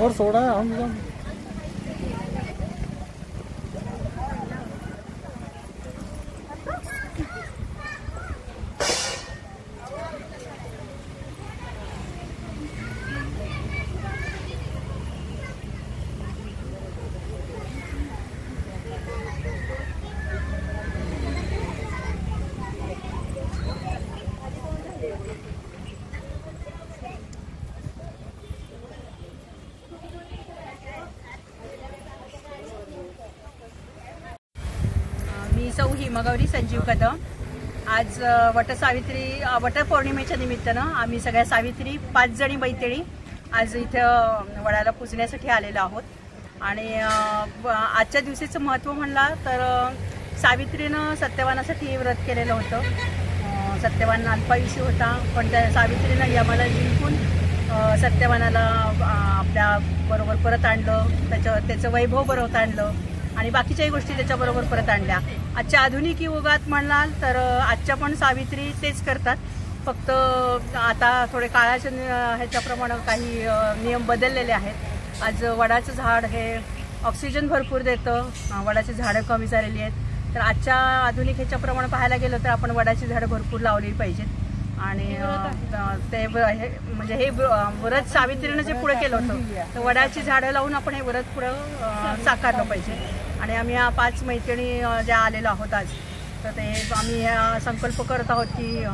और सोडा हम सौ हिमगौरी संजीव कदम। आज वटपौर्णिमेच्या निमित्तानं आम्ही सगळ्या सावित्री 5 जणी मैत्रिणी आज इथं वडाला पूजण्यासाठी आलेलो आहोत। आणि आजच्या दिवशीचं महत्त्व म्हणला तर सावित्रीनं सत्यवानासाठी व्रत केलेलं होतं। सत्यवान अल्पायुषी होता, पण त्या सावित्रीनं यमाला जिंकून सत्यवानाला आपल्या बरोबर परत आणलं, त्याचं वैभव बरोबर आणलं आणि बाकीच्याही गोष्टी त्याच्याबरोबर परत आणल्या। आजच्या आधुनिक युगात म्हणाल तर आजच्या पण सावित्री तेच करतात, फक्त आता थोडे काळाच्या ह्याच्याप्रमाणे काही नियम बदललेले आहेत। आज वडाचं झाड हे ऑक्सिजन भरपूर देतं, वडाची झाडं कमी झालेली आहेत, तर आजच्या आधुनिक ह्याच्याप्रमाणे पाहायला गेलं तर आपण वडाची झाडं भरपूर लावली पाहिजेत। आणि ते म्हणजे हे व्रत सावित्रीनं जे पुढे केलं होतं तर वडाची झाडं लावून आपण हे व्रत पुढं साकारलं पाहिजे। आणि आम्ही या 5 मैत्रिणी ज्या आलेलो आहोत आज, तर ते आम्ही ह्या संकल्प करत आहोत की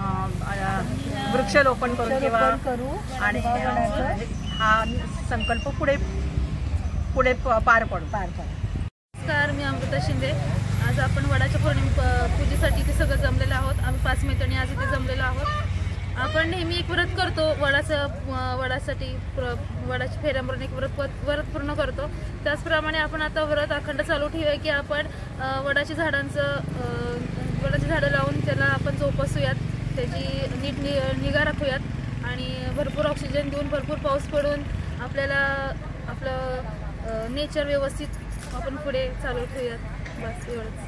वृक्षारोपण करू आणि हा संकल्प पुढे पार पडू। नमस्कार, मी अमृता शिंदे। आज आपण वडाच्या पूजेसाठी इथे सगळं जमलेलो आहोत। आम्ही 5 मैत्रिणी आज इथे जमलेलो आहोत। आपण नेहमी एक व्रत करतो वडासाठी वडाची फेऱ्यावरून एक व्रत पूर्ण करतो, त्याचप्रमाणे आपण आता व्रत अखंड चालू ठेवूया की आपण वडाची झाडं लावून त्याला आपण जोपासूयात, त्याची नीट निगा राखूयात आणि भरपूर ऑक्सिजन देऊन भरपूर पाऊस पडून आपल्याला आपलं नेचर व्यवस्थित आपण पुढे चालू ठेवूयात। बस एवढंच।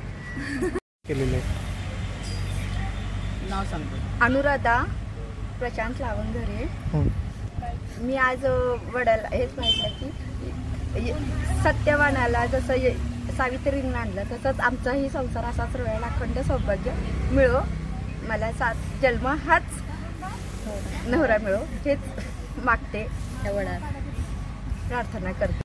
नाव सांगतो, अनुराधा प्रशांत लावंघरे। मी आज वडाला हेच म्हटलं की सत्यवानाला जसं सावित्रीनं आणलं तसंच आमचाही संसार असाच राहायला अखंड सौभाग्य मिळो, मला 7 जन्म हाच नवरा मिळो हेच मागते, वडाला प्रार्थना करते।